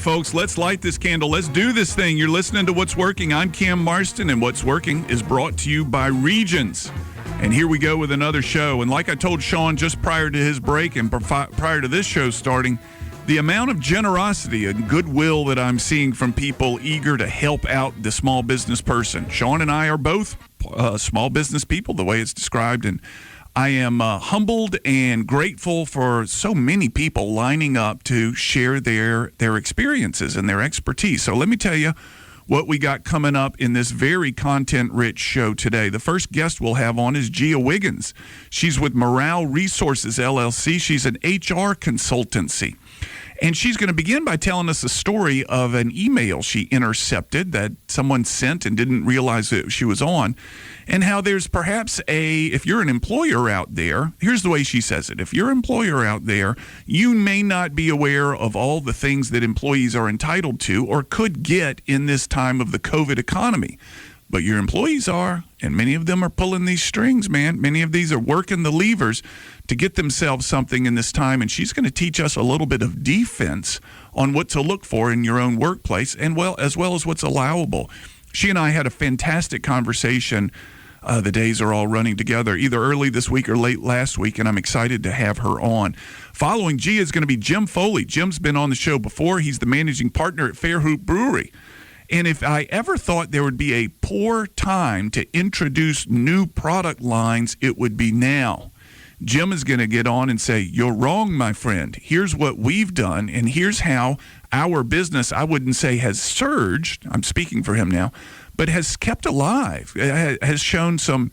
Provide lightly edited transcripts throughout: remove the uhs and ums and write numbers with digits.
folks, let's light this candle. Let's do this thing. You're listening to What's Working. I'm Cam Marston, and What's Working is brought to you by Regions. And here we go with another show. And like I told Sean just prior to his break and prior to this show starting, the amount of generosity and goodwill that I'm seeing from people eager to help out the small business person. Sean and I are both small business people, the way it's described, and I am humbled and grateful for so many people lining up to share their experiences and their expertise. So let me tell you what we got coming up in this very content-rich show today. The first guest we'll have on is Gia Wiggins. She's with Morale Resources, LLC. She's an HR consultancy. And she's going to begin by telling us a story of an email she intercepted that someone sent and didn't realize that she was on, and how there's perhaps if you're an employer out there, here's the way she says it. If you're an employer out there, you may not be aware of all the things that employees are entitled to or could get in this time of the COVID economy. But your employees are, and many of them are pulling these strings, man. Many of these are working the levers to get themselves something in this time, and she's going to teach us a little bit of defense on what to look for in your own workplace, and as well as what's allowable. She and I had a fantastic conversation. The days are all running together, either early this week or late last week, and I'm excited to have her on. Following Gia is going to be Jim Foley. Jim's been on the show before. He's the managing partner at Fairhope Brewery. And if I ever thought there would be a poor time to introduce new product lines, it would be now. Jim is going to get on and say, you're wrong, my friend. Here's what we've done, and here's how our business, I wouldn't say has surged, I'm speaking for him now, but has kept alive, has shown some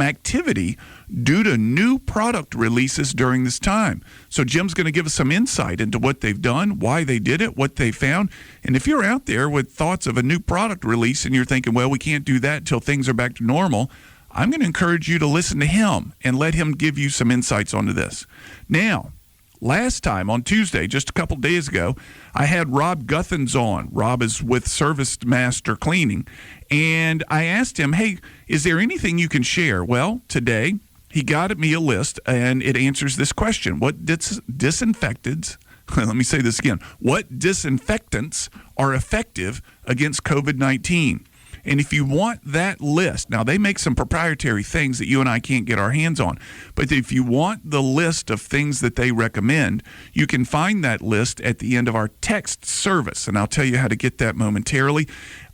activity due to new product releases during this time. So Jim's going to give us some insight into what they've done, why they did it, what they found. And if you're out there with thoughts of a new product release and you're thinking, well, we can't do that until things are back to normal, I'm going to encourage you to listen to him and let him give you some insights onto this. Now, last time on Tuesday, just a couple days ago, I had Rob Guthans on. Rob is with Service Master Cleaning. And I asked him, hey, is there anything you can share? Well, today he got me a list, and it answers this question. What disinfectants, let me say this again, what disinfectants are effective against COVID-19? And if you want that list, now they make some proprietary things that you and I can't get our hands on, but if you want the list of things that they recommend, you can find that list at the end of our text service, and I'll tell you how to get that momentarily.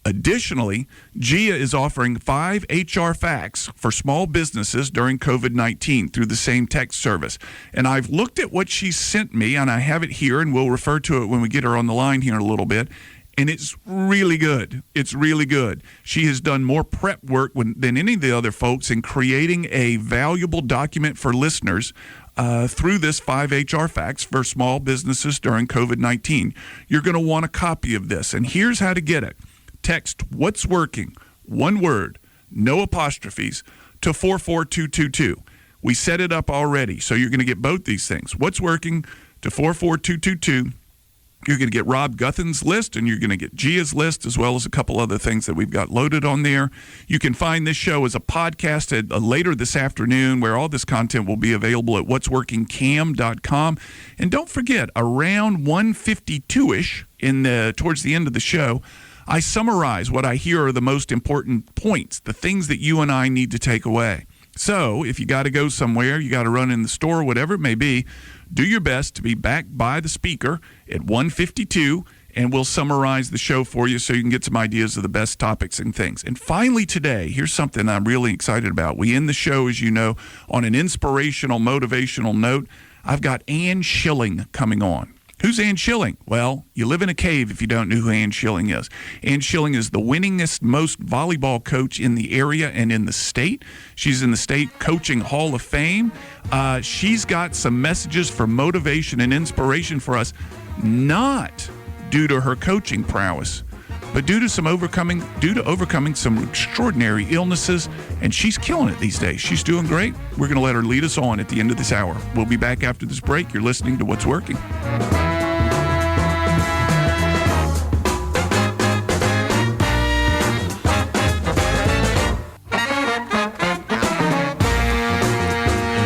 Additionally, Gia is offering 5 HR facts for small businesses during COVID-19 through the same text service. And I've looked at what she sent me, and I have it here, and we'll refer to it when we get her on the line here in a little bit. And it's really good. It's really good. She has done more prep work than any of the other folks in creating a valuable document for listeners through this 5 HR facts for small businesses during COVID-19. You're going to want a copy of this. And here's how to get it. Text What's Working, one word, no apostrophes, to 44222. We set it up already, so you're going to get both these things. What's Working to 44222. You're going to get Rob Guthans' list, and you're going to get Gia's list, as well as a couple other things that we've got loaded on there. You can find this show as a podcast later this afternoon, where all this content will be available at what'sworkingcam.com. And don't forget, around 1:52-ish, towards the end of the show, I summarize what I hear are the most important points, the things that you and I need to take away. So if you got to go somewhere, you got to run in the store, whatever it may be, do your best to be back by the speaker at 1:52, and we'll summarize the show for you so you can get some ideas of the best topics and things. And finally today, here's something I'm really excited about. We end the show, as you know, on an inspirational, motivational note. I've got Ann Schilling coming on. Who's Ann Schilling? Well, you live in a cave if you don't know who Ann Schilling is. Ann Schilling is the winningest most volleyball coach in the area and in the state. She's in the State Coaching Hall of Fame. She's got some messages for motivation and inspiration for us, not due to her coaching prowess, but due to overcoming some extraordinary illnesses, and she's killing it these days. She's doing great. We're going to let her lead us on at the end of this hour. We'll be back after this break. You're listening to What's Working.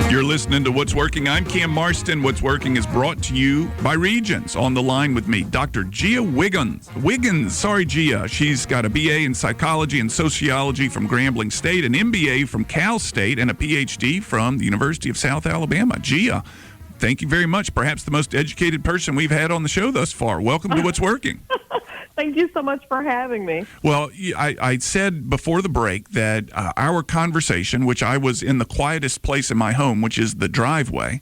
You're listening to What's Working. I'm Cam Marston. What's Working is brought to you by Regions. On the line with me, Dr. Gia Wiggins. Sorry, Gia. She's got a BA in psychology and sociology from Grambling State, an MBA from Cal State, and a PhD from the University of South Alabama. Gia, thank you very much. Perhaps the most educated person we've had on the show thus far. Welcome to What's Working. Thank you so much for having me. Well, I said before the break that our conversation, which I was in the quietest place in my home, which is the driveway,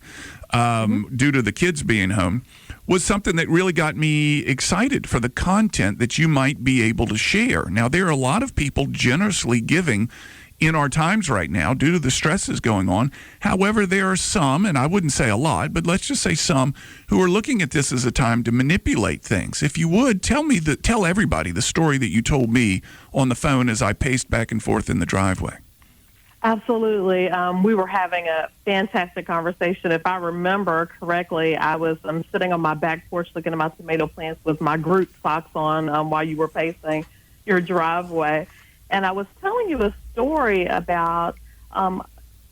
due to the kids being home, was something that really got me excited for the content that you might be able to share. Now, there are a lot of people generously giving in our times right now due to the stresses going on. However, there are some, and I wouldn't say a lot, but let's just say some, who are looking at this as a time to manipulate things. If you would, tell everybody the story that you told me on the phone as I paced back and forth in the driveway. Absolutely. We were having a fantastic conversation. If I remember correctly, I'm sitting on my back porch looking at my tomato plants with my Groot socks on while you were pacing your driveway. And I was telling you a story about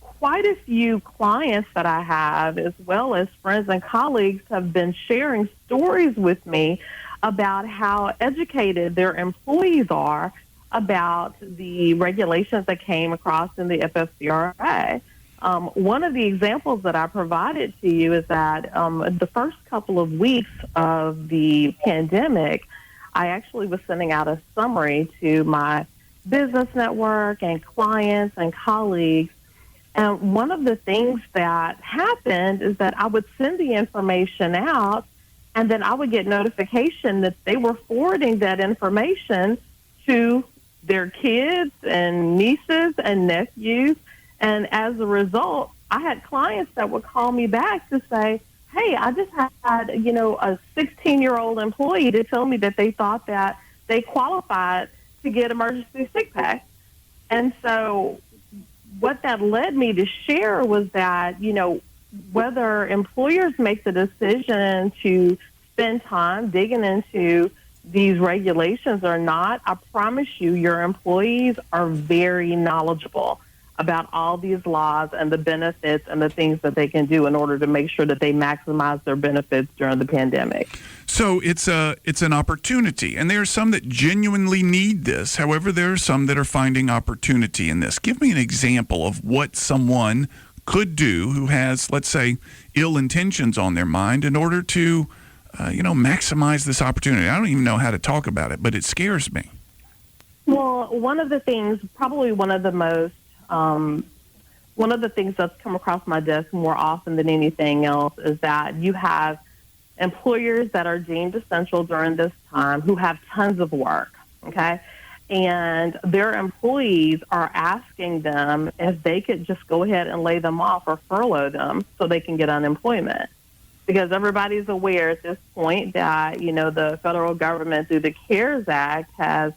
quite a few clients that I have, as well as friends and colleagues, have been sharing stories with me about how educated their employees are about the regulations that came across in the FFCRA. One of the examples that I provided to you is that the first couple of weeks of the pandemic, I actually was sending out a summary to my business network and clients and colleagues. And one of the things that happened is that I would send the information out, and then I would get notification that they were forwarding that information to their kids and nieces and nephews. And as a result, I had clients that would call me back to say, hey, I just had, a 16-year-old employee to tell me that they thought that they qualified to get emergency sick pay. And so what that led me to share was that, whether employers make the decision to spend time digging into these regulations or not, I promise you your employees are very knowledgeable about all these laws and the benefits and the things that they can do in order to make sure that they maximize their benefits during the pandemic. So it's an opportunity, and there are some that genuinely need this. However, there are some that are finding opportunity in this. Give me an example of what someone could do who has, let's say, ill intentions on their mind in order to, maximize this opportunity. I don't even know how to talk about it, but it scares me. Well, one of the things that's come across my desk more often than anything else is that you have employers that are deemed essential during this time who have tons of work, okay? And their employees are asking them if they could just go ahead and lay them off or furlough them so they can get unemployment. Because everybody's aware at this point that, the federal government through the CARES Act has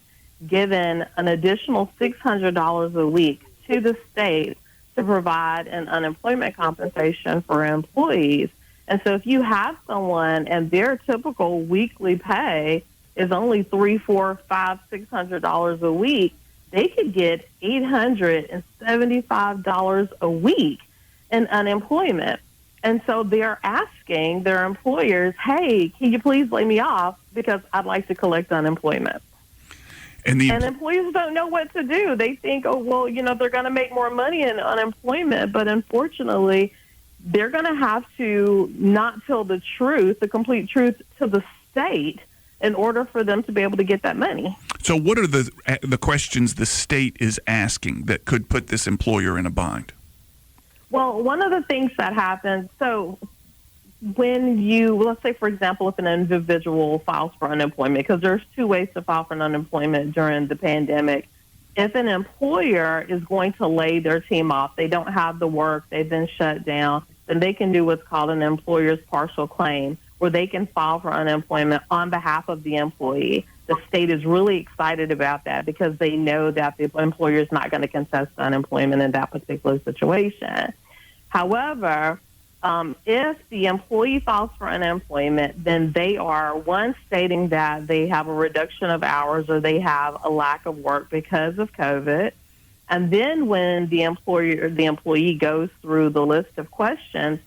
given an additional $600 a week to the state to provide an unemployment compensation for employees. And so if you have someone and their typical weekly pay is only $300, $400, $500, $600 a week, they could get $875 a week in unemployment. And so they're asking their employers, hey, can you please lay me off because I'd like to collect unemployment. And employers don't know what to do. They think, they're going to make more money in unemployment. But unfortunately, they're going to have to not tell the truth, the complete truth to the state in order for them to be able to get that money. So what are the questions the state is asking that could put this employer in a bind? Well, one of the things that happens, so when let's say, for example, if an individual files for unemployment, because there's two ways to file for unemployment during the pandemic. If an employer is going to lay their team off, they don't have the work, they've been shut down, then they can do what's called an employer's partial claim, where they can file for unemployment on behalf of the employee. The state is really excited about that because they know that the employer is not going to contest unemployment in that particular situation. However, if the employee files for unemployment, then they are, one, stating that they have a reduction of hours or they have a lack of work because of COVID. And then when the employee goes through the list of questions,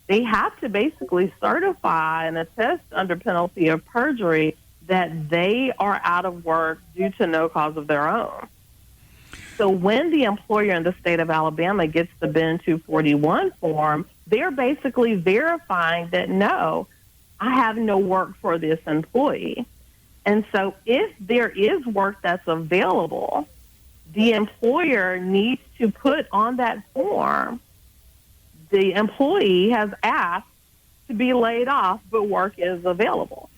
they have to basically certify and attest under penalty of perjury that they are out of work due to no cause of their own. So when the employer in the state of Alabama gets the Ben 241 form, they're basically verifying that, no, I have no work for this employee. And so if there is work that's available, the employer needs to put on that form, the employee has asked to be laid off, but work is available.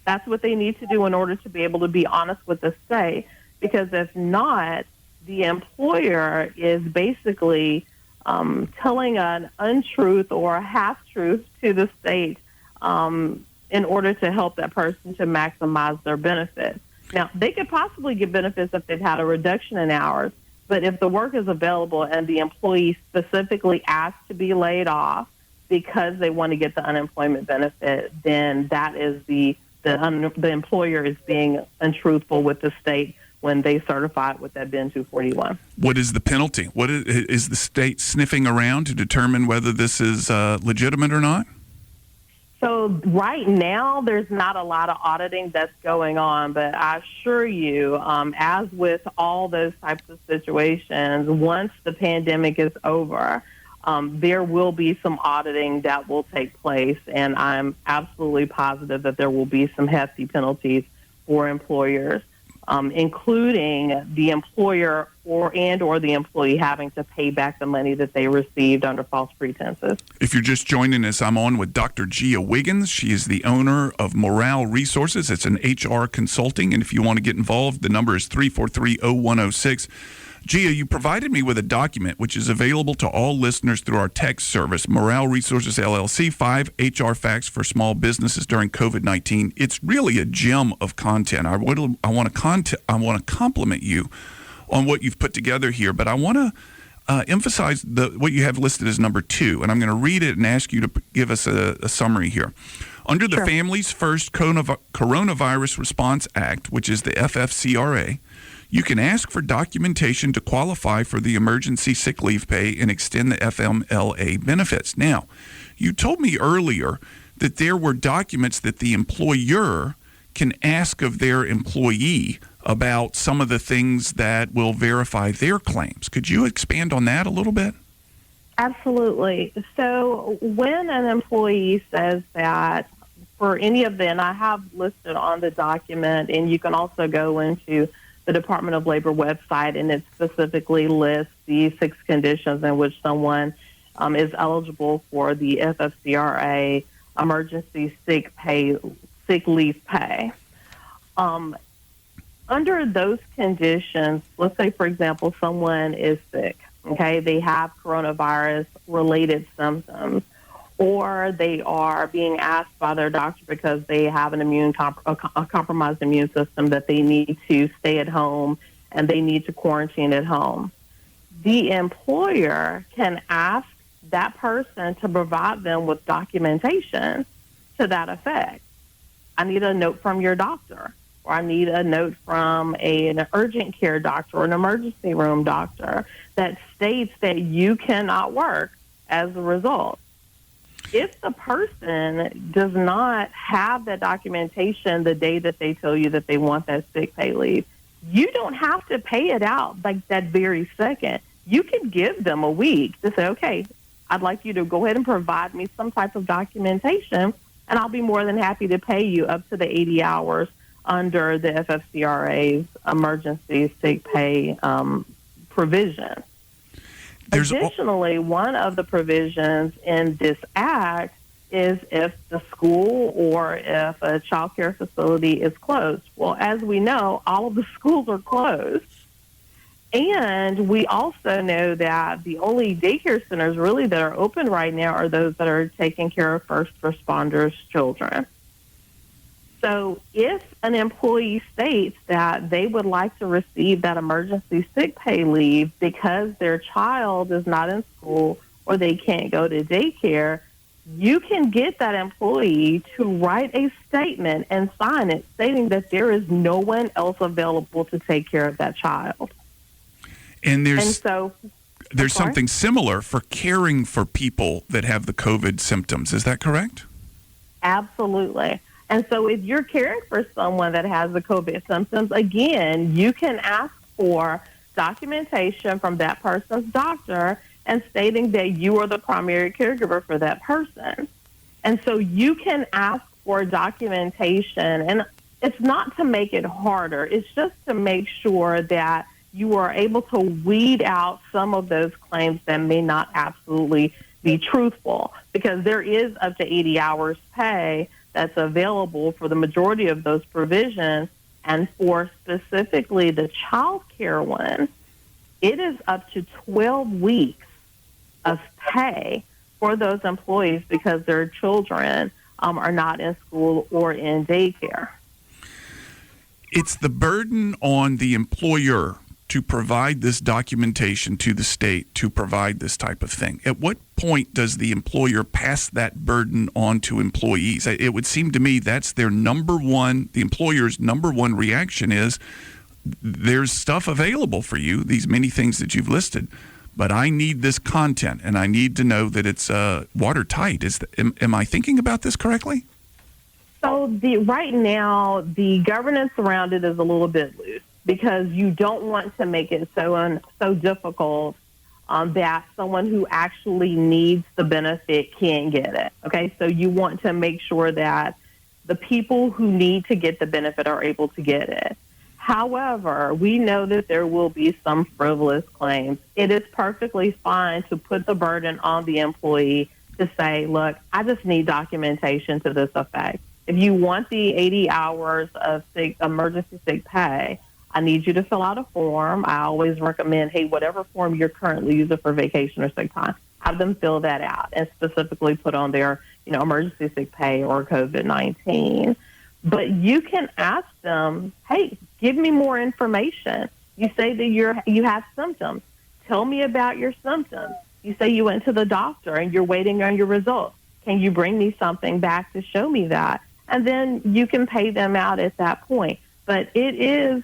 That's what they need to do in order to be able to be honest with the state, because if not, the employer is basically telling an untruth or a half-truth to the state in order to help that person to maximize their benefits. Now, they could possibly get benefits if they've had a reduction in hours, but if the work is available and the employee specifically asked to be laid off because they want to get the unemployment benefit, then that is the employer is being untruthful with the state when they certify it with that Ben 241. What is the penalty? What is the state sniffing around to determine whether this is legitimate or not? So right now, there's not a lot of auditing that's going on, but I assure you, as with all those types of situations, once the pandemic is over, there will be some auditing that will take place, and I'm absolutely positive that there will be some hefty penalties for employers, including the employer or the employee having to pay back the money that they received under false pretenses. If you're just joining us, I'm on with Dr. Gia Wiggins. She is the owner of Morale Resources. It's an HR consulting, and if you want to get involved, the number is 343-0106. Gia, you provided me with a document which is available to all listeners through our text service, Morale Resources LLC, 5 HR Facts for Small Businesses During COVID-19. It's really a gem of content. I want to compliment you on what you've put together here, but I want to emphasize what you have listed as number 2, and I'm going to read it and ask you to give us a summary here. Under the Families First Coronavirus Response Act, which is the FFCRA, you can ask for documentation to qualify for the emergency sick leave pay and extend the FMLA benefits. Now, you told me earlier that there were documents that the employer can ask of their employee about some of the things that will verify their claims. Could you expand on that a little bit? Absolutely. So when an employee says that for any of them, I have listed on the document, and you can also go into the Department of Labor website, and it specifically lists the 6 conditions in which someone is eligible for the FFCRA emergency sick leave pay. Under those conditions, let's say, for example, someone is sick, okay? They have coronavirus-related symptoms, or they are being asked by their doctor because they have a compromised immune system that they need to stay at home and they need to quarantine at home. The employer can ask that person to provide them with documentation to that effect. I need a note from your doctor, or I need a note from an urgent care doctor or an emergency room doctor that states that you cannot work as a result. If the person does not have that documentation the day that they tell you that they want that sick pay leave, you don't have to pay it out like that very second. You can give them a week to say, okay, I'd like you to go ahead and provide me some type of documentation, and I'll be more than happy to pay you up to the 80 hours under the FFCRA's emergency sick pay provision. Additionally, one of the provisions in this act is if the school or if a child care facility is closed. Well, as we know, all of the schools are closed. And we also know that the only daycare centers really that are open right now are those that are taking care of first responders' children. So if an employee states that they would like to receive that emergency sick pay leave because their child is not in school or they can't go to daycare, you can get that employee to write a statement and sign it stating that there is no one else available to take care of that child. And And so, there's sorry? something similar for caring for people that have the COVID symptoms. Is that correct? Absolutely. And so if you're caring for someone that has the COVID symptoms, again, you can ask for documentation from that person's doctor and stating that you are the primary caregiver for that person. And so you can ask for documentation, and it's not to make it harder. It's just to make sure that you are able to weed out some of those claims that may not absolutely be truthful, because there is up to 80 hours pay that's available for the majority of those provisions. And for specifically the child care one, it is up to 12 weeks of pay for those employees because their children are not in school or in daycare. It's the burden on the employer to provide this documentation to the state to provide this type of thing. At what point does the employer pass that burden on to employees? It would seem to me that's their the employer's number one reaction is, there's stuff available for you, these many things that you've listed, but I need this content and I need to know that it's watertight. Am I thinking about this correctly? So right now, the governance around it is a little bit loose, because you don't want to make it so difficult that someone who actually needs the benefit can't get it. Okay, so you want to make sure that the people who need to get the benefit are able to get it. However, we know that there will be some frivolous claims. It is perfectly fine to put the burden on the employee to say, look, I just need documentation to this effect. If you want the 80 hours of emergency sick pay, I need you to fill out a form. I always recommend, hey, whatever form you're currently using for vacation or sick time, have them fill that out and specifically put on their, emergency sick pay or COVID-19. But you can ask them, hey, give me more information. You say that you have symptoms. Tell me about your symptoms. You say you went to the doctor and you're waiting on your results. Can you bring me something back to show me that? And then you can pay them out at that point. But the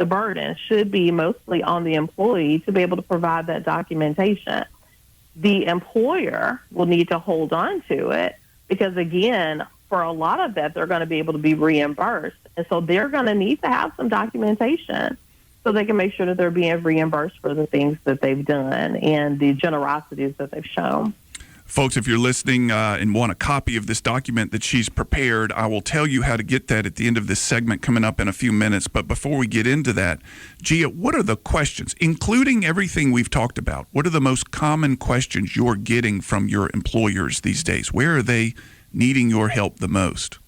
burden should be mostly on the employee to be able to provide that documentation. The employer will need to hold on to it because, again, for a lot of that, they're going to be able to be reimbursed. And so they're going to need to have some documentation so they can make sure that they're being reimbursed for the things that they've done and the generosities that they've shown. Folks, if you're listening and want a copy of this document that she's prepared, I will tell you how to get that at the end of this segment coming up in a few minutes. But before we get into that, Gia, what are the questions, including everything we've talked about? What are the most common questions you're getting from your employers these days? Where are they needing your help the most?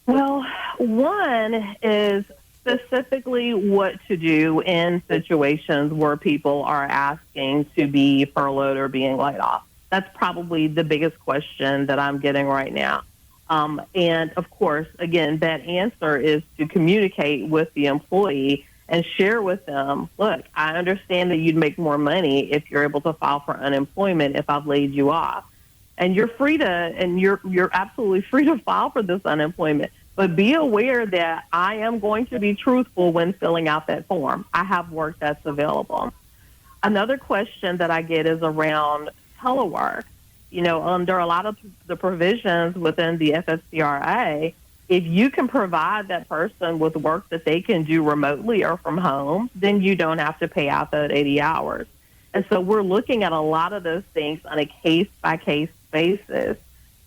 Well, one is specifically what to do in situations where people are asking to be furloughed or being laid off. That's probably the biggest question that I'm getting right now. And, of course, again, that answer is to communicate with the employee and share with them, look, I understand that you'd make more money if you're able to file for unemployment if I've laid you off. And you're absolutely free to file for this unemployment. But be aware that I am going to be truthful when filling out that form. I have work that's available. Another question that I get is around telework. Under a lot of the provisions within the FFCRA, if you can provide that person with work that they can do remotely or from home, then you don't have to pay out that 80 hours. And so we're looking at a lot of those things on a case-by-case basis.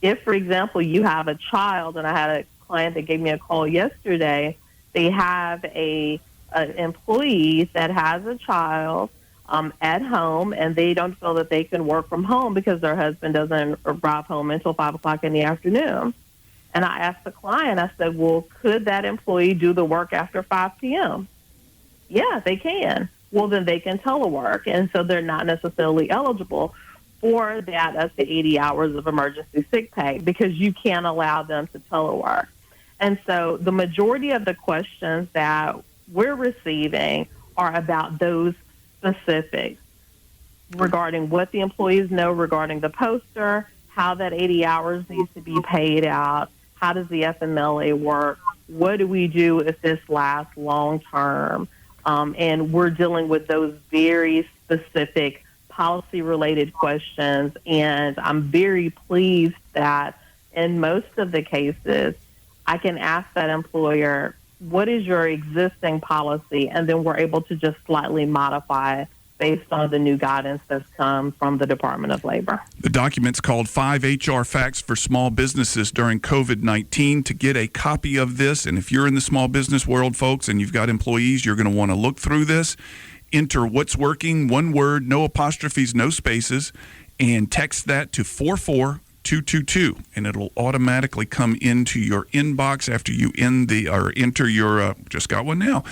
If, for example, you have a child, and I had a client that gave me a call yesterday, they have an employee that has a child at home, and they don't feel that they can work from home because their husband doesn't arrive home until 5 o'clock in the afternoon. And I asked the client, I said, well, could that employee do the work after 5 p.m.? Yeah, they can. Well, then they can telework, and so they're not necessarily eligible for that up to 80 hours of emergency sick pay because you can't allow them to telework. And so the majority of the questions that we're receiving are about those specifics regarding what the employees know regarding the poster, how that 80 hours needs to be paid out, how does the FMLA work, what do we do if this lasts long term, And we're dealing with those very specific policy-related questions. And I'm very pleased that in most of the cases, I can ask that employer, what is your existing policy? And then we're able to just slightly modify it based on the new guidance that's come from the Department of Labor. The document's called 5 HR Facts for Small Businesses During COVID-19. To get a copy of this, and if you're in the small business world, folks, and you've got employees, you're going to want to look through this. Enter What's Working, one word, no apostrophes, no spaces, and text that to 44222, and it'll automatically come into your inbox after you enter your just got one now.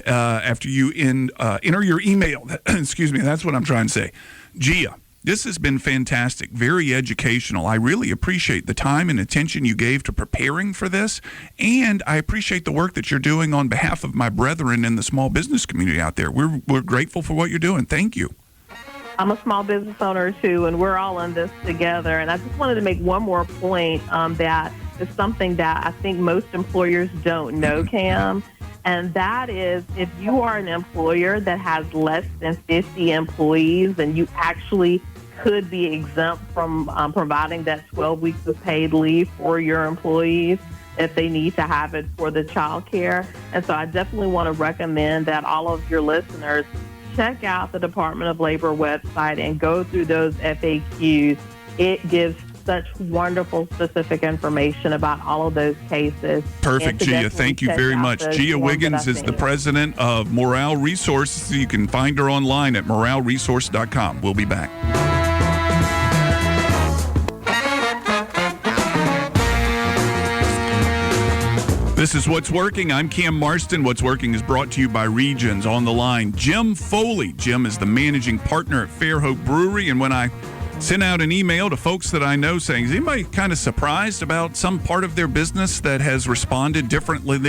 After you enter your email. Excuse me, that's what I'm trying to say. Gia, this has been fantastic, very educational. I really appreciate the time and attention you gave to preparing for this, and I appreciate the work that you're doing on behalf of my brethren in the small business community out there. We're grateful for what you're doing. Thank you. I'm a small business owner, too, and we're all in this together. And I just wanted to make one more point that is something that I think most employers don't know, Cam, and that is if you are an employer that has less than 50 employees and you actually could be exempt from providing that 12 weeks of paid leave for your employees if they need to have it for the child care. And so I definitely want to recommend that all of your listeners check out the Department of Labor website and go through those FAQs. It gives such wonderful, specific information about all of those cases. Perfect, Gia. Thank you very much. Gia Wiggins is the president of Morale Resources. You can find her online at moraleresource.com. We'll be back. This is What's Working. I'm Cam Marston. What's Working is brought to you by Regions. On the line, Jim Foley. Jim is the managing partner at Fairhope Brewery. And when I sent out an email to folks that I know saying, is anybody kind of surprised about some part of their business that has responded differently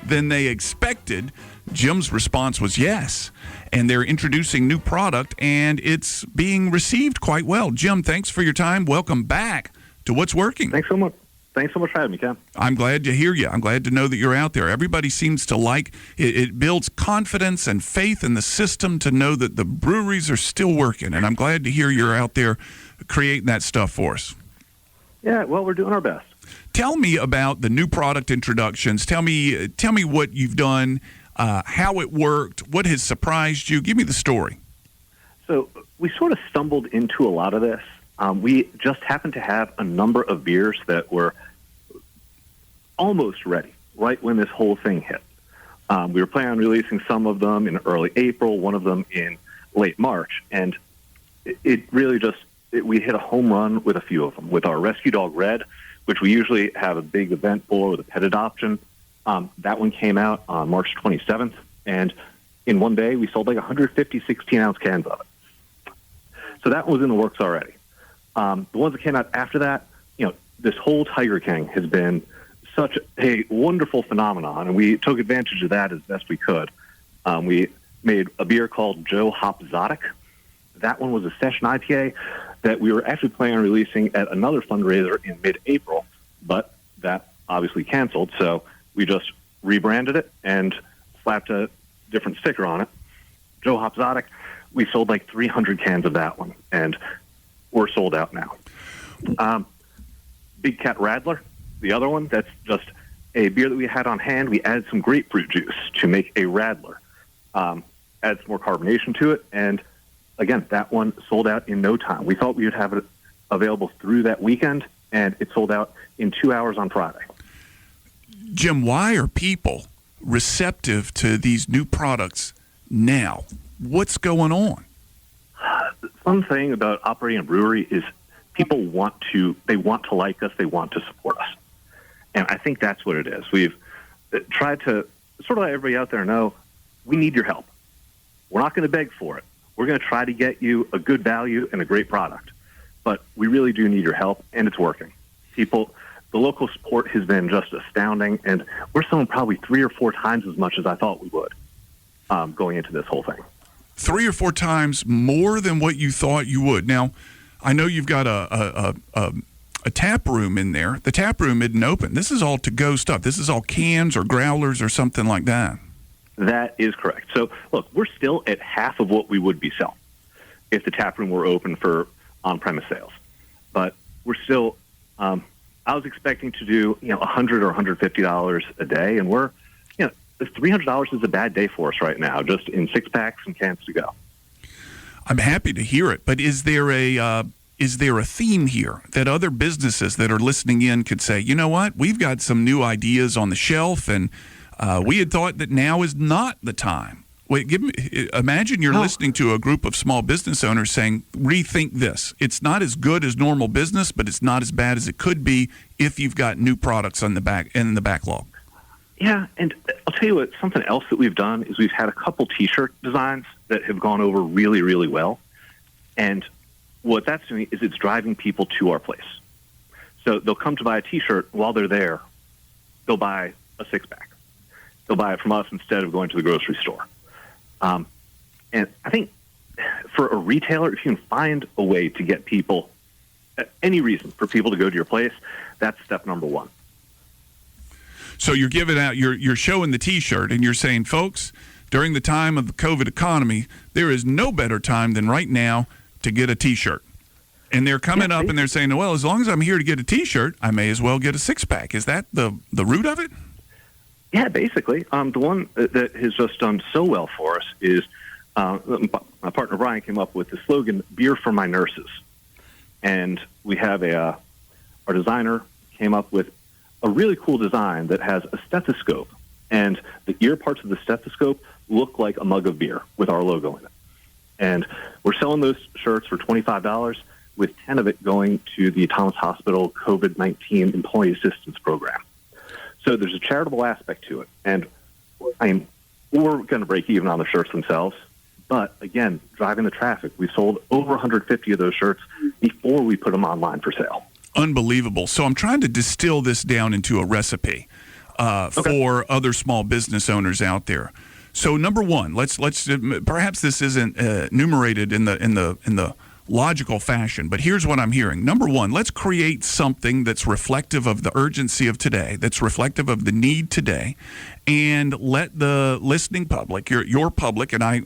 than they expected? Jim's response was yes. And they're introducing new product, and it's being received quite well. Jim, thanks for your time. Welcome back to What's Working. Thanks so much. Thanks so much for having me, Cam. I'm glad to hear you. I'm glad to know that you're out there. Everybody seems to like it. It builds confidence and faith in the system to know that the breweries are still working. And I'm glad to hear you're out there creating that stuff for us. Yeah, well, we're doing our best. Tell me about the new product introductions. Tell me what you've done, how it worked, what has surprised you. Give me the story. So we sort of stumbled into a lot of this. We just happened to have a number of beers that were almost ready right when this whole thing hit. We were planning on releasing some of them in early April, one of them in late March, and it really we hit a home run with a few of them. With our Rescue Dog Red, which we usually have a big event for with a pet adoption, that one came out on March 27th, and in one day we sold like 150 16-ounce cans of it. So that was in the works already. The ones that came out after that, this whole Tiger King has been such a wonderful phenomenon, and we took advantage of that as best we could. We made a beer called Joe Hopzotic. That one was a session IPA that we were actually planning on releasing at another fundraiser in mid-April, but that obviously canceled, so we just rebranded it and slapped a different sticker on it. Joe Hopzotic, we sold like 300 cans of that one, and we're sold out now. Big Cat Radler, the other one, that's just a beer that we had on hand. We added some grapefruit juice to make a Radler. Add some more carbonation to it, and again, that one sold out in no time. We thought we would have it available through that weekend, and it sold out in 2 hours on Friday. Jim, why are people receptive to these new products now? What's going on? The fun thing about operating a brewery is people want to like us, they want to support us. And I think that's what it is. We've tried to sort of let everybody out there know, we need your help. We're not going to beg for it. We're going to try to get you a good value and a great product. But we really do need your help, and it's working. The local support has been just astounding, and we're selling probably 3 or 4 times as much as I thought we would going into this whole thing. 3 or 4 times more than what you thought you would. Now, I know you've got a a tap room in there. The tap room isn't open. This is all to-go stuff. This is all cans or growlers or something like that. That is correct. So, look, we're still at half of what we would be selling if the tap room were open for on-premise sales. But we're still, I was expecting to do, $100 or $150 a day, and we're, $300 is a bad day for us right now, just in six-packs and cans to go. I'm happy to hear it, but is there a theme here that other businesses that are listening in could say, you know what, we've got some new ideas on the shelf, and we had thought that now is not the time. Wait, imagine you're listening to a group of small business owners saying, rethink this. It's not as good as normal business, but it's not as bad as it could be if you've got new products in the backlog. Yeah, and I'll tell you what, something else that we've done is we've had a couple T-shirt designs that have gone over really, really well. And what that's doing is it's driving people to our place. So they'll come to buy a T-shirt. While they're there, they'll buy a six-pack. They'll buy it from us instead of going to the grocery store. And I think for a retailer, if you can find a way to get people, any reason for people to go to your place, that's step number one. So you're giving out, you're showing the T-shirt, and you're saying, folks, during the time of the COVID economy, there is no better time than right now to get a T-shirt. And they're coming up and they're saying, well, as long as I'm here to get a T-shirt, I may as well get a six-pack. Is that the root of it? Yeah, basically. The one that has just done so well for us is my partner Brian came up with the slogan, "Beer for my nurses." And we have our designer came up with a really cool design that has a stethoscope, and the ear parts of the stethoscope look like a mug of beer with our logo in it. And we're selling those shirts for $25, with 10 of it going to the Thomas Hospital COVID-19 Employee Assistance Program. So there's a charitable aspect to it, and we're going to break even on the shirts themselves. But again, driving the traffic, we sold over 150 of those shirts before we put them online for sale. Unbelievable. So I'm trying to distill this down into a recipe for other small business owners out there. So number one, let's perhaps this isn't enumerated in the logical fashion, but here's what I'm hearing. Number one, let's create something that's reflective of the urgency of today, that's reflective of the need today, and let the listening public, your public, and I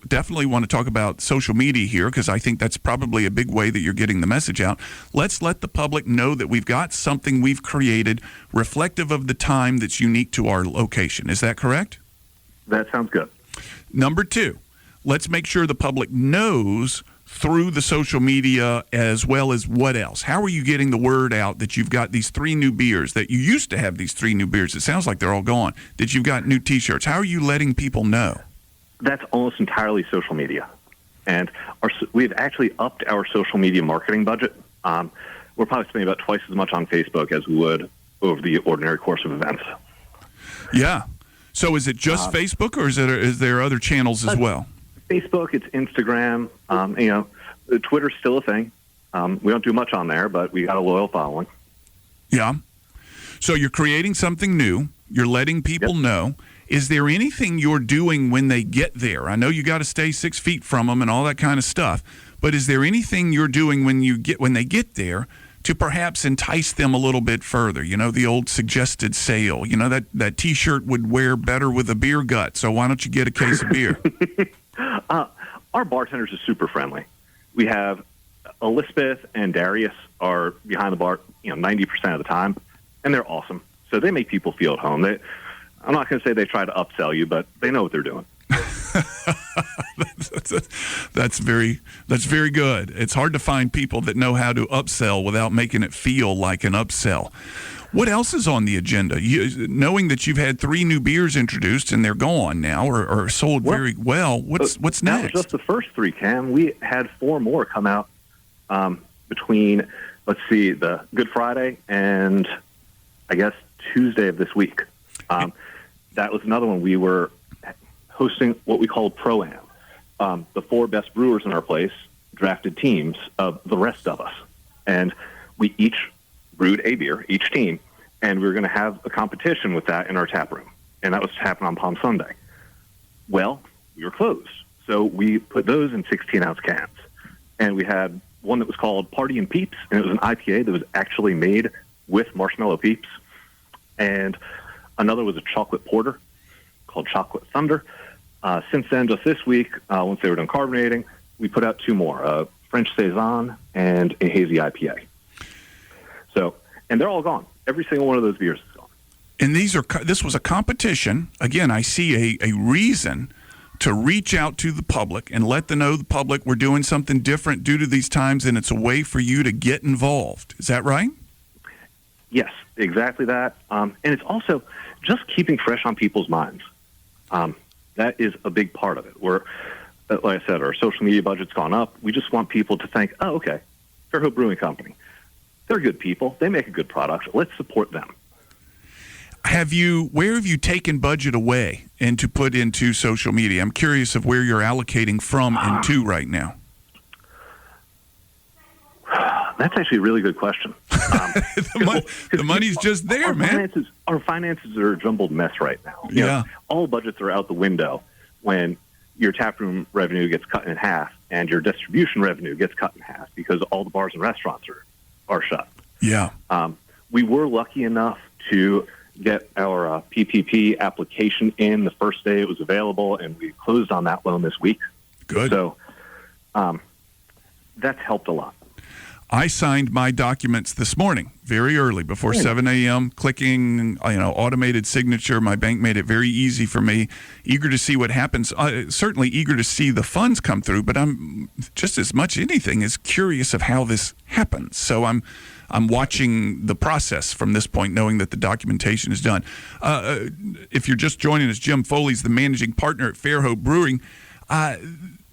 definitely want to talk about social media here because I think that's probably a big way that you're getting the message out. Let's let the public know that we've got something we've created reflective of the time that's unique to our location. Is that correct? That sounds good. Number two, let's make sure the public knows through the social media as well as what else? How are you getting the word out that you've got these 3 new beers, that you used to have these 3 new beers? It sounds like they're all gone. That you've got new T-shirts. How are you letting people know? That's almost entirely social media. And we've actually upped our social media marketing budget. We're probably spending about twice as much on Facebook as we would over the ordinary course of events. Yeah. So is it just Facebook, or is there other channels as well? Facebook, it's Instagram. Twitter's still a thing. We don't do much on there, but we got a loyal following. Yeah. So you're creating something new. You're letting people know. Is there anything you're doing when they get there? I know you got to stay 6 feet from them and all that kind of stuff, but is there anything you're doing when they get there to perhaps entice them a little bit further? You know, the old suggested sale. You know, that T-shirt would wear better with a beer gut, so why don't you get a case of beer? Our bartenders are super friendly. We have Elizabeth and Darius are behind the bar, 90% of the time, and they're awesome. So they make people feel at home. I'm not going to say they try to upsell you, but they know what they're doing. That's very good. It's hard to find people that know how to upsell without making it feel like an upsell. What else is on the agenda? Knowing that you've had 3 new beers introduced and they're gone now or sold very well, what's next? That was just the first 3, Cam. We had 4 more come out between, the Good Friday and I guess Tuesday of this week. That was another one. We were hosting what we call Pro-Am. The 4 best brewers in our place drafted teams of the rest of us. And we each brewed a beer, each team, and we were going to have a competition with that in our tap room. And that was to happen on Palm Sunday. Well, we were closed. So we put those in 16-ounce cans. And we had one that was called Party and Peeps, and it was an IPA that was actually made with marshmallow peeps. And another was a chocolate porter called Chocolate Thunder. Since then, just this week, once they were done carbonating, we put out two more, a French Saison and a hazy IPA. So, and they're all gone. Every single one of those beers is gone. And this was a competition. Again, I see a reason to reach out to the public and let them know the public we're doing something different due to these times, and it's a way for you to get involved. Is that right? Yes, exactly that. And it's also just keeping fresh on people's minds. That is a big part of it. We're, like I said, our social media budget's gone up. We just want people to think, oh, okay, Fairhope Brewing Company. They're good people. They make a good product. Let's support them. Where have you taken budget away and to put into social media? I'm curious of where you're allocating from and to right now. That's actually a really good question. The money's just there, man. Our finances are a jumbled mess right now. You Yeah. know, all budgets are out the window when your taproom revenue gets cut in half and your distribution revenue gets cut in half because all the bars and restaurants are shut. Yeah. We were lucky enough to get our PPP application in the first day it was available, and we closed on that loan this week. Good. So that's helped a lot. I signed my documents this morning, very early, before 7 a.m., clicking, automated signature. My bank made it very easy for me. Eager to see what happens. Certainly eager to see the funds come through, but I'm just as much anything as curious of how this happens. So I'm watching the process from this point, knowing that the documentation is done. If you're just joining us, Jim Foley's the managing partner at Fairhope Brewing.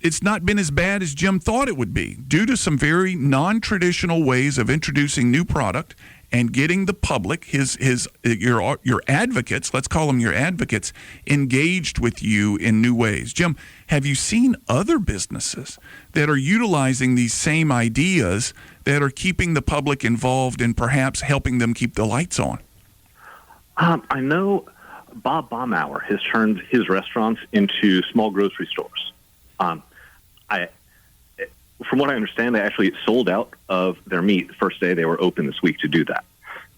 It's not been as bad as Jim thought it would be due to some very non-traditional ways of introducing new product and getting the public, your advocates, let's call them your advocates, engaged with you in new ways. Jim, have you seen other businesses that are utilizing these same ideas that are keeping the public involved and perhaps helping them keep the lights on? I know Bob Baumauer has turned his restaurants into small grocery stores. From what I understand, they actually sold out of their meat the first day they were open this week to do that.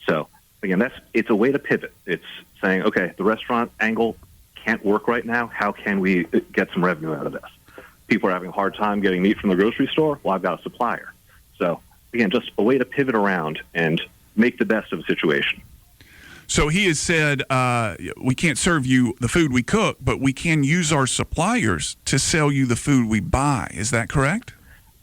So again, it's a way to pivot. It's saying, okay, the restaurant angle can't work right now. How can we get some revenue out of this? People are having a hard time getting meat from the grocery store. Well, I've got a supplier. So again, just a way to pivot around and make the best of a situation. So he has said, we can't serve you the food we cook, but we can use our suppliers to sell you the food we buy. Is that correct?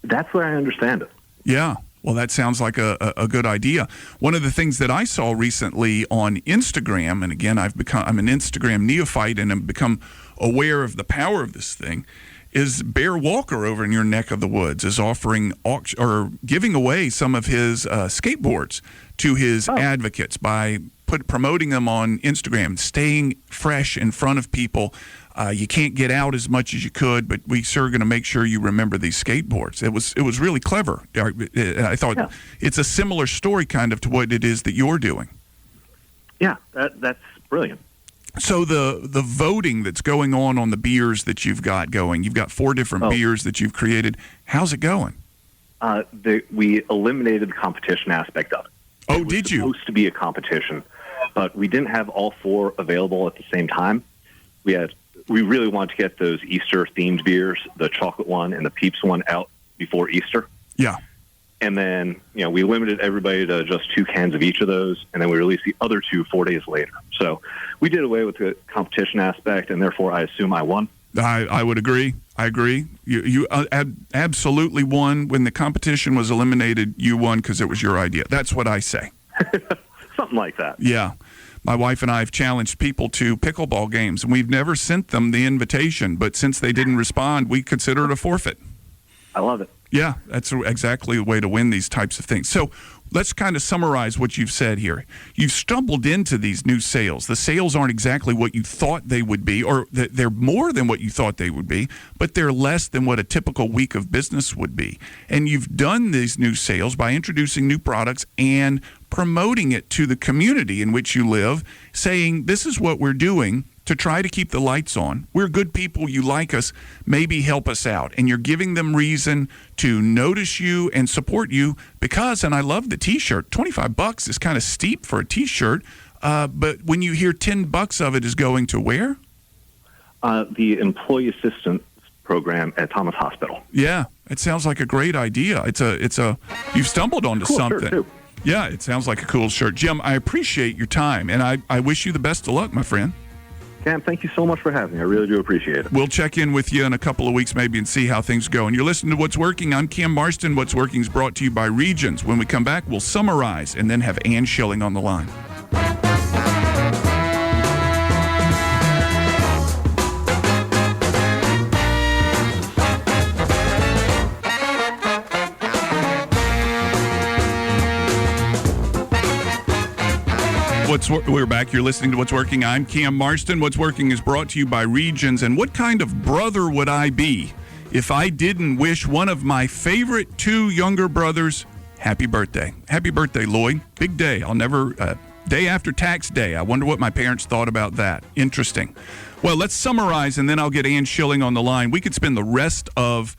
That's where I understand it. Yeah. Well, that sounds like a good idea. One of the things that I saw recently on Instagram, and again, I'm an Instagram neophyte and have become aware of the power of this thing, is Bear Walker over in your neck of the woods is offering or giving away some of his skateboards to his advocates by promoting them on Instagram, staying fresh in front of people. You can't get out as much as you could, but we sure are going to make sure you remember these skateboards. It was really clever. I thought it's a similar story kind of to what it is that you're doing. Yeah, that's brilliant. So the voting that's going on the beers that you've got going, you've got 4 different beers that you've created. How's it going? We eliminated the competition aspect of it. Oh, did you? It was supposed to be a competition, but we didn't have all 4 available at the same time. We really wanted to get those Easter-themed beers, the chocolate one and the Peeps one, out before Easter. Yeah. And then, we limited everybody to just 2 cans of each of those, and then we released the other 2 4 days later. So we did away with the competition aspect, and therefore I assume I won. I would agree. I agree. You absolutely won. When the competition was eliminated, you won because it was your idea. That's what I say. Something like that. Yeah. My wife and I have challenged people to pickleball games, and we've never sent them the invitation. But since they didn't respond, we consider it a forfeit. I love it. Yeah, that's exactly the way to win these types of things. So let's kind of summarize what you've said here. You've stumbled into these new sales. The sales aren't exactly what you thought they would be, or they're more than what you thought they would be, but they're less than what a typical week of business would be. And you've done these new sales by introducing new products and promoting it to the community in which you live, saying, this is what we're doing to try to keep the lights on. We're good people. You like us. Maybe help us out. And you're giving them reason to notice you and support you because, and I love the T-shirt, $25 is kind of steep for a T-shirt. But when you hear $10 of it is going to where? The Employee Assistance Program at Thomas Hospital. Yeah, it sounds like a great idea. You've stumbled onto cool something. Shirt too. Yeah, it sounds like a cool shirt. Jim, I appreciate your time, and I wish you the best of luck, my friend. Cam, thank you so much for having me. I really do appreciate it. We'll check in with you in a couple of weeks maybe and see how things go. And you're listening to What's Working. I'm Cam Marston. What's Working is brought to you by Regions. When we come back, we'll summarize and then have Ann Schilling on the line. We're back. You're listening to What's Working. I'm Cam Marston. What's Working is brought to you by Regions. And what kind of brother would I be if I didn't wish one of my favorite two younger brothers happy birthday? Happy birthday, Lloyd. Big day. I'll never... day after tax day. I wonder what my parents thought about that. Interesting. Well, let's summarize, and then I'll get Ann Schilling on the line. We could spend the rest of...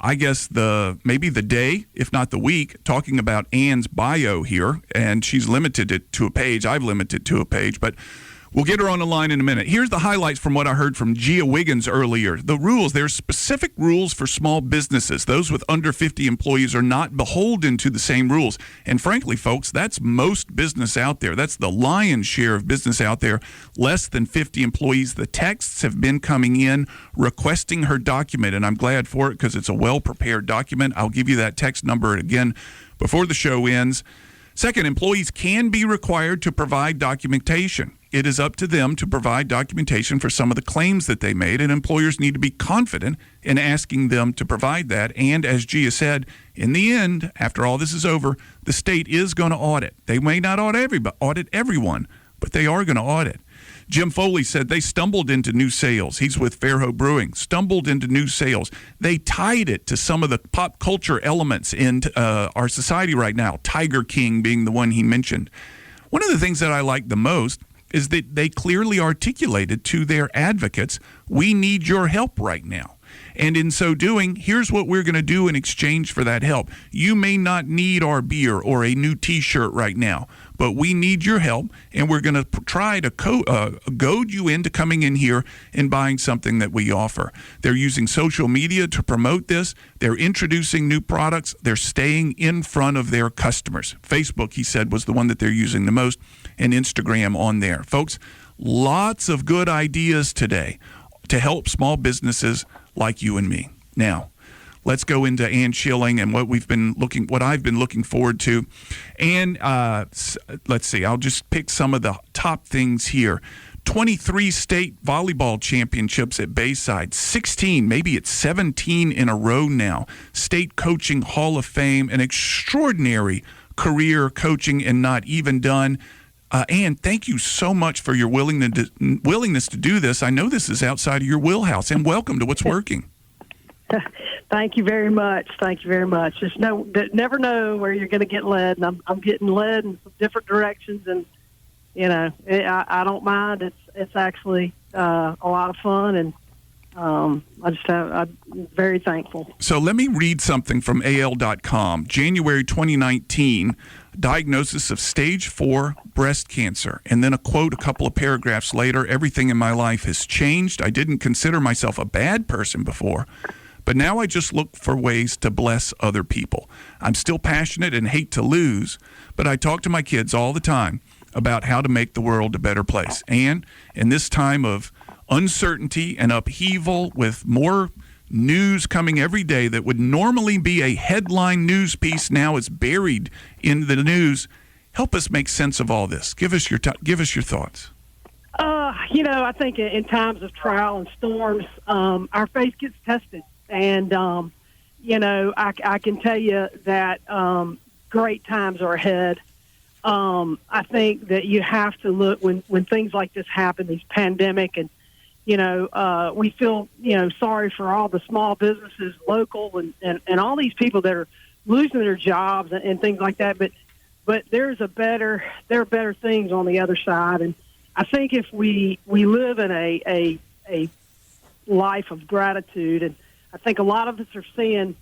I guess maybe the day, if not the week, talking about Ann's bio here, and she's limited it to a page. I've limited it to a page, but we'll get her on the line in a minute. Here's the highlights from what I heard from Gia Wiggins earlier. The rules, there's specific rules for small businesses. Those with under 50 employees are not beholden to the same rules. And frankly, folks, that's most business out there. That's the lion's share of business out there, less than 50 employees. The texts have been coming in requesting her document, and I'm glad for it because it's a well-prepared document. I'll give you that text number again before the show ends. Second, employees can be required to provide documentation. It is up to them to provide documentation for some of the claims that they made, and employers need to be confident in asking them to provide that. And as Gia said, in the end, after all this is over, the state is going to audit. They may not audit everyone, but they are going to audit. Jim Foley said they stumbled into new sales. He's with Fairhope Brewing. Stumbled into new sales. They tied it to some of the pop culture elements in our society right now, Tiger King being the one he mentioned. One of the things that I like the most is that they clearly articulated to their advocates, we need your help right now. And in so doing, here's what we're going to do in exchange for that help. You may not need our beer or a new T-shirt right now, but we need your help, and we're going to try to goad you into coming in here and buying something that we offer. They're using social media to promote this. They're introducing new products. They're staying in front of their customers. Facebook, he said, was the one that they're using the most, and Instagram on there. Folks, lots of good ideas today to help small businesses like you and me. Now, let's go into Ann Schilling and what I've been looking forward to. And let's see, I'll just pick some of the top things here. 23 state volleyball championships at Bayside, 16, maybe it's 17 in a row now. State Coaching Hall of Fame, an extraordinary career coaching and not even done. Ann, thank you so much for your willingness to do this. I know this is outside of your wheelhouse, and welcome to What's Working. Thank you very much. Thank you very much. Just never know where you're going to get led, and I'm getting led in some different directions, and I don't mind. It's actually a lot of fun, and I'm very thankful. So let me read something from AL.com. January 2019, diagnosis of stage 4 breast cancer. And then a quote a couple of paragraphs later, everything in my life has changed. I didn't consider myself a bad person before, but now I just look for ways to bless other people. I'm still passionate and hate to lose, but I talk to my kids all the time about how to make the world a better place. And in this time of uncertainty and upheaval, with more news coming every day that would normally be a headline news piece now is buried in the news, help us make sense of all this. Give us your thoughts. I think in times of trial and storms, our faith gets tested. And, I can tell you that great times are ahead. I think that you have to look when things like this happen, these pandemic, and, we feel, sorry for all the small businesses, local, and all these people that are losing their jobs and things like that. But there are better things on the other side. And, I think if we live in a life of gratitude, and I think a lot of us are seeing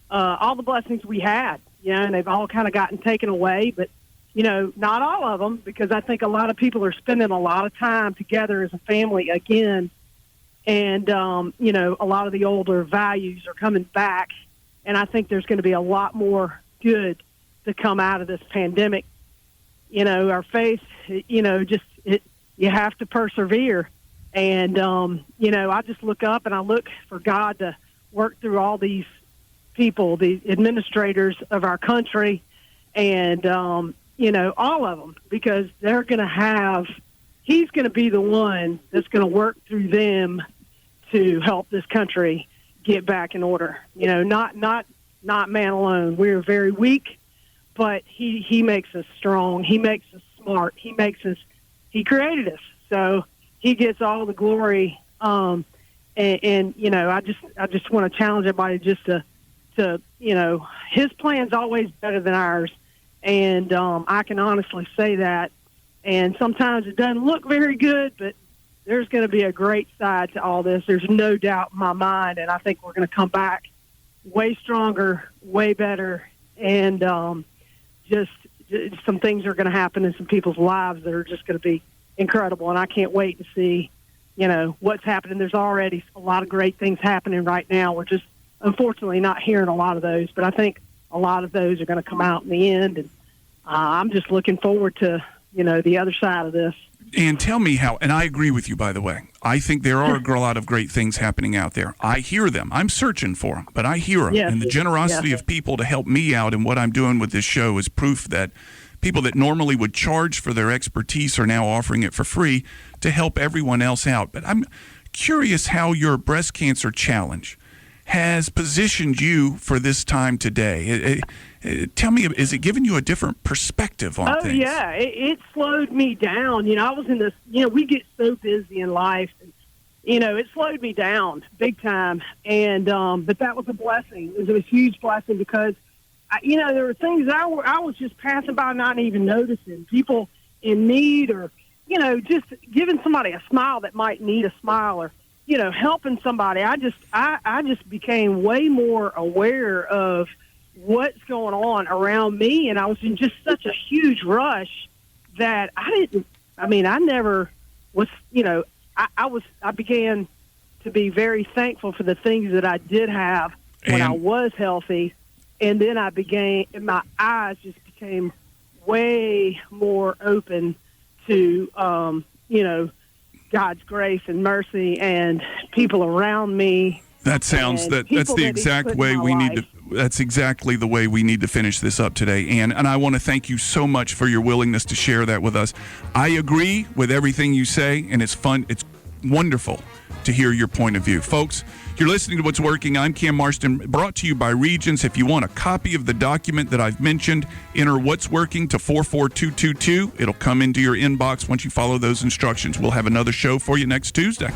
all the blessings we had, and they've all kind of gotten taken away, but, not all of them, because I think a lot of people are spending a lot of time together as a family again, and, a lot of the older values are coming back, and I think there's going to be a lot more good to come out of this pandemic. Our faith, you have to persevere. And, I just look up and I look for God to work through all these people, the administrators of our country, and, all of them, because they're going to he's going to be the one that's going to work through them to help this country get back in order. Not man alone. We're very weak, but he makes us strong. He makes us smart. He created us. So he gets all the glory. I just want to challenge everybody just to his plan's always better than ours. And I can honestly say that. And sometimes it doesn't look very good, but there's going to be a great side to all this. There's no doubt in my mind. And I think we're going to come back way stronger, way better. And just some things are going to happen in some people's lives that are just going to be incredible. And I can't wait to see, what's happening. There's already a lot of great things happening right now. We're just unfortunately not hearing a lot of those, but I think a lot of those are going to come out in the end. And I'm just looking forward to, the other side of this. And tell me how, and I agree with you, by the way. I think there are a lot of great things happening out there. I hear them. I'm searching for them, but I hear them. Yes. And the generosity of people to help me out in what I'm doing with this show is proof that people that normally would charge for their expertise are now offering it for free to help everyone else out. But I'm curious how your breast cancer challenge has positioned you for this time today. Tell me, is it giving you a different perspective on things? Oh, yeah. It slowed me down. I was in this, we get so busy in life. And, it slowed me down big time. And but that was a blessing. It was a huge blessing because, there were things that I was just passing by, not even noticing. People in need or, just giving somebody a smile that might need a smile or, helping somebody. I just became way more aware of what's going on around me, and I was in just such a huge rush that I never was, I began to be very thankful for the things that I did have when I was healthy, and then my eyes just became way more open to, God's grace and mercy and people around me. That's the exact way we need to. That's exactly the way we need to finish this up today, Ann. And I want to thank you so much for your willingness to share that with us. I agree with everything you say, and it's fun. It's wonderful to hear your point of view. Folks, you're listening to What's Working. I'm Cam Marston, brought to you by Regents. If you want a copy of the document that I've mentioned, enter What's Working to 44222. It'll come into your inbox once you follow those instructions. We'll have another show for you next Tuesday.